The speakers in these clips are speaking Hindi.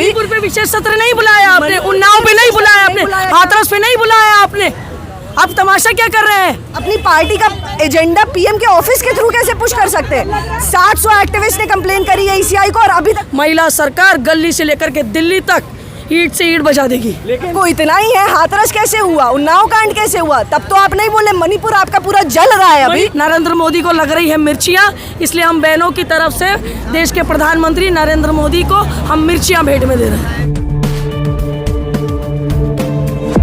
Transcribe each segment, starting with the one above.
अभी मणिपुर पे विशेष सत्र नहीं बुलाया आपने, उन्नाव पे नहीं बुलाया आपने, हाथरस पे नहीं बुलाया आपने। आप तमाशा क्या कर रहे हैं? अपनी पार्टी का एजेंडा पीएम के ऑफिस के थ्रू कैसे पुश कर सकते हैं? 700 एक्टिविस्ट ने कंप्लेन करी है ईसीआई को और अभी तक महिला सरकार गली से लेकर के दिल्ली तक ईंट से ईंट बजा देगी। लेकिन को इतना ही है, हाथरस कैसे हुआ, उन्नाव कांड कैसे हुआ, तब तो आप नहीं बोले। मणिपुर आपका पूरा जल रहा है अभी। नरेंद्र मोदी को लग रही है मिर्चियाँ, इसलिए हम बहनों की तरफ से देश के प्रधानमंत्री नरेंद्र मोदी को हम मिर्चियाँ भेंट में दे रहे हैं।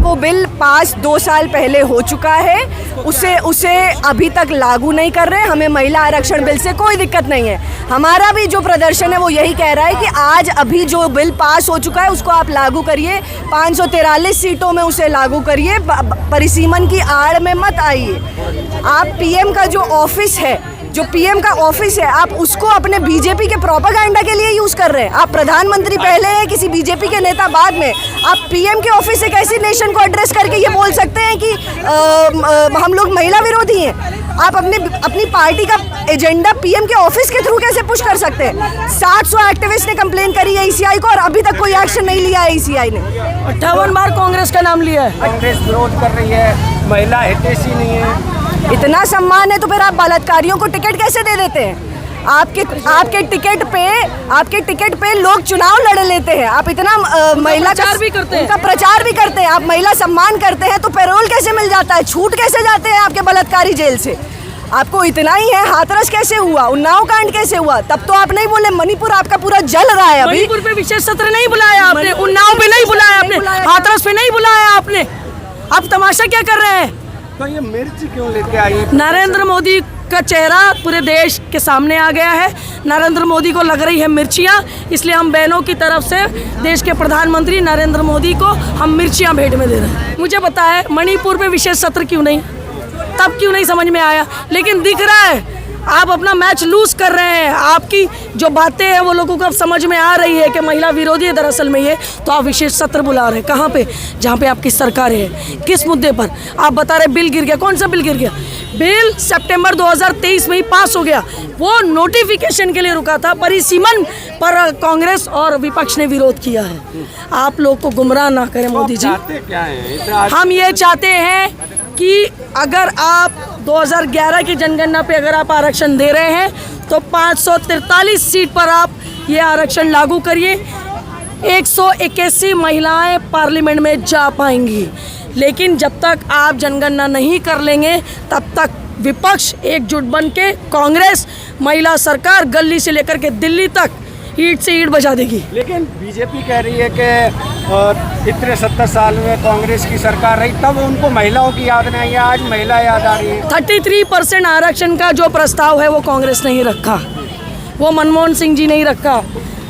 वो बिल पास 2 साल पहले हो चुका है, उसे अभी तक लागू नहीं कर रहे। हमें महिला आरक्षण बिल से कोई दिक्कत नहीं है। हमारा भी जो प्रदर्शन है वो यही कह रहा है कि आज अभी जो बिल पास हो चुका है उसको आप लागू करिए, 543 सीटों में उसे लागू करिए, परिसीमन की आड़ में मत आइए। आप पीएम का जो ऑफिस है, जो पीएम का ऑफिस है, आप उसको अपने बीजेपी के प्रोपेगेंडा के लिए यूज कर रहे हैं। आप प्रधानमंत्री पहले हैं, किसी बीजेपी के नेता बाद में। आप पीएम के ऑफिस से कैसे नेशन को एड्रेस करके ये बोल सकते हैं कि हम लोग महिला विरोधी हैं? आप अपनी पार्टी का एजेंडा पीएम के ऑफिस के थ्रू कैसे पुश कर सकते हैं? 700 एक्टिविस्ट ने कंप्लेन करी है ईसीआई को और अभी तक कोई एक्शन नहीं लिया है ईसीआई ने। 58 बार कांग्रेस का नाम लिया है। कांग्रेस विरोध कर रही है, महिला हितैषी नहीं है। इतना सम्मान है तो फिर आप बलात्कारियों को टिकट कैसे दे देते हैं? आपके टिकट पे लोग चुनाव लड़ लेते हैं। आप इतना महिला प्रचार भी करते हैं, उनका प्रचार भी करते हैं, आप महिला सम्मान करते हैं, तो पैरोल कैसे मिल जाता है? छूट कैसे जाते हैं आपके बलात्कारी जेल से? आपको इतना ही है, हाथरस कैसे हुआ, उन्नाव कांड कैसे हुआ, तब तो आप नहीं बोले। मणिपुर आपका पूरा जल रहा है अभी। मणिपुर पे विशेष सत्र नहीं बुलाया आपने, उन्नाव पे नहीं बुलाया आपने, हाथरस पे नहीं बुलाया आपने। आप तमाशा क्या कर रहे हैं? तो ये मिर्च क्यों लेके आई? नरेंद्र मोदी का चेहरा पूरे देश के सामने आ गया है। नरेंद्र मोदी को लग रही है मिर्चियाँ, इसलिए हम बहनों की तरफ से देश के प्रधानमंत्री नरेंद्र मोदी को हम मिर्चियाँ भेंट में दे रहे हैं। मुझे पता है मणिपुर पे विशेष सत्र क्यों नहीं, तब क्यों नहीं समझ में आया, लेकिन दिख रहा है आप अपना मैच लूज कर रहे हैं। आपकी जो बातें हैं वो लोगों को अब समझ में आ रही है कि महिला विरोधी है दरअसल में ये, तो आप विशेष सत्र बुला रहे हैं। कहाँ पे? जहाँ पे आपकी सरकार है। किस मुद्दे पर? आप बता रहे बिल गिर गया। कौन सा बिल गिर गया? बिल सितंबर 2023 में ही पास हो गया, वो नोटिफिकेशन के लिए रुका था। परिसीमन पर कांग्रेस और विपक्ष ने विरोध किया है। आप लोग को गुमराह ना करें मोदी जी। क्या है? हम ये चाहते हैं कि अगर आप 2011 की जनगणना पे अगर आप आरक्षण दे रहे हैं तो 543 सीट पर आप ये आरक्षण लागू करिए। 181 महिलाएं पार्लियामेंट में जा पाएंगी, लेकिन जब तक आप जनगणना नहीं कर लेंगे तब तक विपक्ष एकजुट बन के कांग्रेस महिला सरकार गली से लेकर के दिल्ली तक ईंट से ईंट बजा देगी। लेकिन बीजेपी कह रही है कि इतने 70 साल में कांग्रेस की सरकार रही तब उनको महिलाओं की याद नहीं आई, आज महिला याद आ रही है। 33% आरक्षण का जो प्रस्ताव है वो कांग्रेस नहीं रखा, वो मनमोहन सिंह जी नहीं रखा।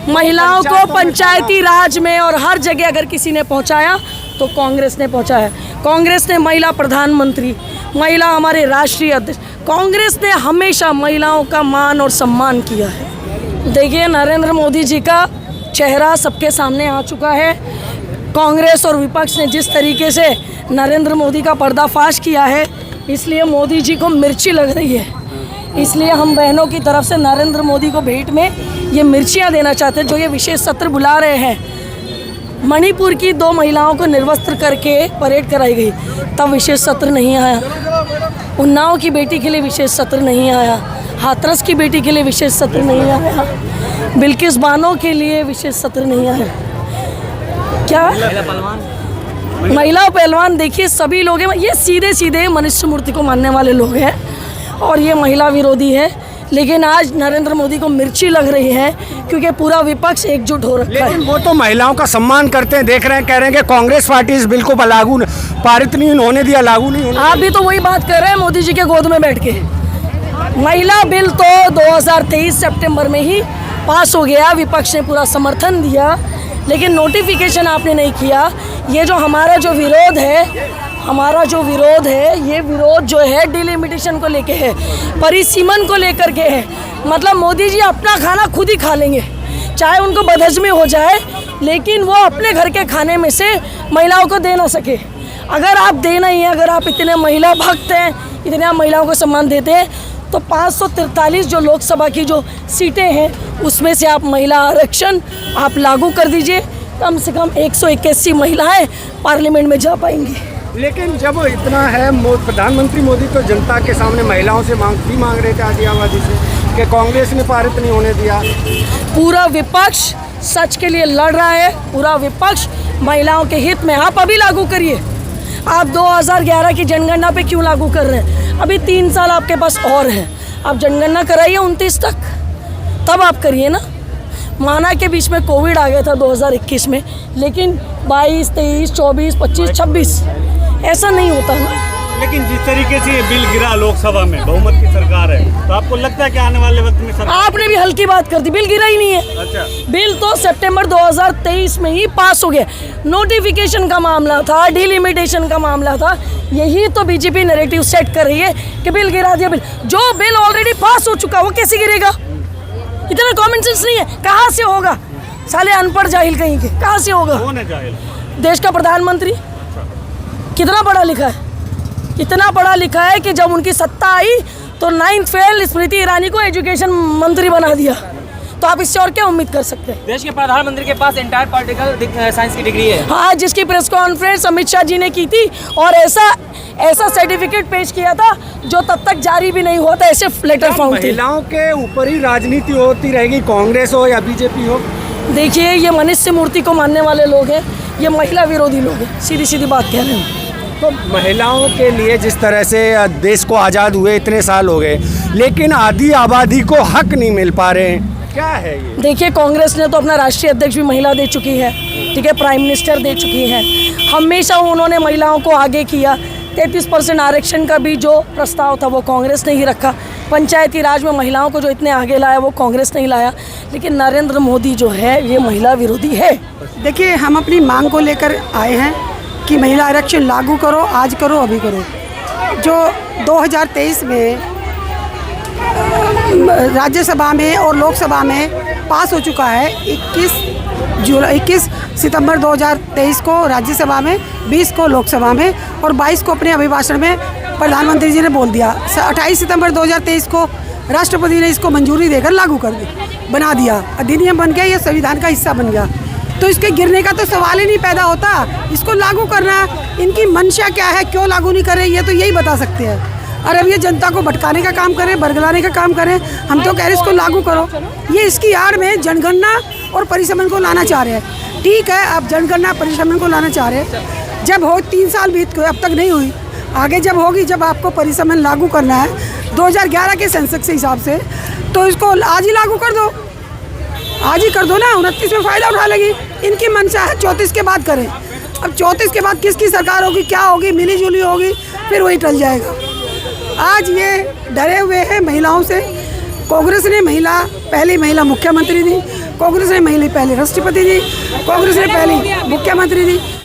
महिलाओं को पंचायती राज में और हर जगह अगर किसी ने पहुंचाया तो कांग्रेस ने पहुंचाया। कांग्रेस ने महिला प्रधानमंत्री, महिला हमारे राष्ट्रीय अध्यक्ष, कांग्रेस ने हमेशा महिलाओं का मान और सम्मान किया है। देखिए नरेंद्र मोदी जी का चेहरा सबके सामने आ चुका है। कांग्रेस और विपक्ष ने जिस तरीके से नरेंद्र मोदी का पर्दाफाश किया है, इसलिए मोदी जी को मिर्ची लग रही है। इसलिए हम बहनों की तरफ से नरेंद्र मोदी को भेंट में ये मिर्चियाँ देना चाहते हैं, जो ये विशेष सत्र बुला रहे हैं। मणिपुर की 2 महिलाओं को निर्वस्त्र करके परेड कराई गई, तब विशेष सत्र नहीं आया। उन्नाव की बेटी के लिए विशेष सत्र नहीं आया, हाथरस की बेटी के लिए विशेष सत्र नहीं आया, बिल्किस बानो के लिए विशेष सत्र नहीं आया। क्या महिला पहलवान? देखिए सभी लोग हैं, ये सीधे सीधे मनुष्य मूर्ति को मानने वाले लोग हैं और ये महिला विरोधी है। लेकिन आज नरेंद्र मोदी को मिर्ची लग रही है क्योंकि पूरा विपक्ष एकजुट हो रखा है। लेकिन वो तो महिलाओं का सम्मान करते हैं, देख रहे हैं, कह रहे हैं कि कांग्रेस पार्टी इस बिल को लागू पारित नहीं होने दिया, लागू नहीं होने। आप भी तो वही बात कर रहे हैं मोदी जी के गोद में बैठ के। महिला बिल तो 2023 सितंबर में ही पास हो गया, विपक्ष ने पूरा समर्थन दिया, लेकिन नोटिफिकेशन आपने नहीं किया। ये जो हमारा जो विरोध है, ये विरोध जो है डिलिमिटेशन को लेके है, परिसीमन को लेकर के है। मतलब मोदी जी अपना खाना खुद ही खा लेंगे, चाहे उनको बदहजमी हो जाए, लेकिन वो अपने घर के खाने में से महिलाओं को दे ना सके। अगर आप देना ही है, अगर आप इतने महिला भक्त हैं, इतने आप महिलाओं को सम्मान देते हैं, तो 543 जो लोकसभा की जो सीटें हैं उसमें से आप महिला आरक्षण आप लागू कर दीजिए। कम से कम 181 महिलाएं पार्लियामेंट में जा पाएंगी। लेकिन जब इतना है, प्रधानमंत्री मोदी तो जनता के सामने महिलाओं से मांग रहे थे आधी आबादी से कि कांग्रेस ने पारित नहीं होने दिया। पूरा विपक्ष सच के लिए लड़ रहा है, पूरा विपक्ष महिलाओं के हित में। आप अभी लागू करिए। आप 2011 की जनगणना पे क्यों लागू कर रहे हैं? अभी 3 साल आपके पास और है। आप जनगणना कराइए 29 तक, तब आप करिए ना। माना के बीच में कोविड आ गया था 2021 में, लेकिन 22, 23, 24, 25, 26 ऐसा नहीं होता ना। लेकिन जिस तरीके से ये बिल गिरा लोकसभा में, बहुमत की सरकार है, तो आपको लगता है कि आने वाले वक्त में सरकार? आपने भी हल्की बात कर दी, बिल गिरा ही नहीं है। अच्छा, बिल तो सितंबर 2023 में ही पास हो गया। नोटिफिकेशन का मामला था, डिलिमिटेशन का मामला था। यही तो बीजेपी नैरेटिव सेट कर रही है कि बिल गिरा दिया। बिल जो बिल ऑलरेडी पास हो चुका, वो कैसे गिरेगा? इतना कॉमन सेंस नहीं है। कहाँ से होगा? साले अनपढ़ जाहिल कहीं के, कहाँ से होगा? कौन है जाहिल? देश का प्रधानमंत्री कितना पढ़ा लिखा है? इतना पढ़ा लिखा है कि जब उनकी सत्ता आई तो 9th फेल स्मृति ईरानी को एजुकेशन मंत्री बना दिया। तो आप इससे और क्या उम्मीद कर सकते हैं? देश के प्रधानमंत्री के पास इंटायर पॉलिटिकल साइंस की डिग्री है। हाँ, जिसकी प्रेस कॉन्फ्रेंस अमित शाह जी ने की थी और ऐसा सर्टिफिकेट पेश किया था जो तब तक जारी भी नहीं हुआ था। ऐसे लेटर फाउंड थे। महिलाओं के ऊपर ही राजनीति होती रहेगी, कांग्रेस हो या बीजेपी हो? देखिए, ये मनुष्य मूर्ति को मानने वाले लोग हैं, ये महिला विरोधी लोग हैं। सीधी सीधी बात कह रहे हैं। तो महिलाओं के लिए जिस तरह से देश को आज़ाद हुए इतने साल हो गए, लेकिन आधी आबादी को हक नहीं मिल पा रहे हैं, क्या है ये? देखिए, कांग्रेस ने तो अपना राष्ट्रीय अध्यक्ष भी महिला दे चुकी है, ठीक है, प्राइम मिनिस्टर दे चुकी है। हमेशा उन्होंने महिलाओं को आगे किया। 33% आरक्षण का भी जो प्रस्ताव था वो कांग्रेस ने ही रखा। पंचायती राज में महिलाओं को जो इतने आगे लाया वो कांग्रेस ने ही लाया। लेकिन नरेंद्र मोदी जो है ये महिला विरोधी है। देखिए, हम अपनी मांग को लेकर आए हैं कि महिला आरक्षण लागू करो, आज करो, अभी करो। जो 2023 में राज्यसभा में और लोकसभा में पास हो चुका है। 21 सितंबर 2023 को राज्यसभा में, 20 को लोकसभा में और 22 को अपने अभिभाषण में प्रधानमंत्री जी ने बोल दिया। 28 सितंबर 2023 को राष्ट्रपति ने इसको मंजूरी देकर लागू कर दी, बना दिया, अधिनियम बन गया, ये संविधान का हिस्सा बन गया। तो इसके गिरने का तो सवाल ही नहीं पैदा होता। इसको लागू करना, इनकी मंशा क्या है, क्यों लागू नहीं कर रहे, ये तो यही बता सकते हैं। और अब ये जनता को भटकाने का काम करें, बरगलाने का काम करें। हम तो कह रहे इसको लागू करो। ये इसकी आड़ में जनगणना और परिसमन को लाना चाह रहे हैं। ठीक है, आप जनगणना परिसमन को लाना चाह रहे हैं। जब हो 3 साल बीत गए, अब तक नहीं हुई, आगे जब होगी, जब आपको परिसमन लागू करना है 2011 के सेंसस के हिसाब से, तो इसको आज ही लागू कर दो, आज ही कर दो ना। 29 में फ़ायदा उठा लेगी। इनकी मंशा है 34 के बाद करें। अब 34 के बाद किसकी सरकार होगी, क्या होगी, मिली जुली होगी, फिर वही टल जाएगा। आज ये डरे हुए हैं महिलाओं से। कांग्रेस ने पहली महिला मुख्यमंत्री दी, कांग्रेस ने पहली राष्ट्रपति दी, कांग्रेस ने पहली मुख्यमंत्री दी।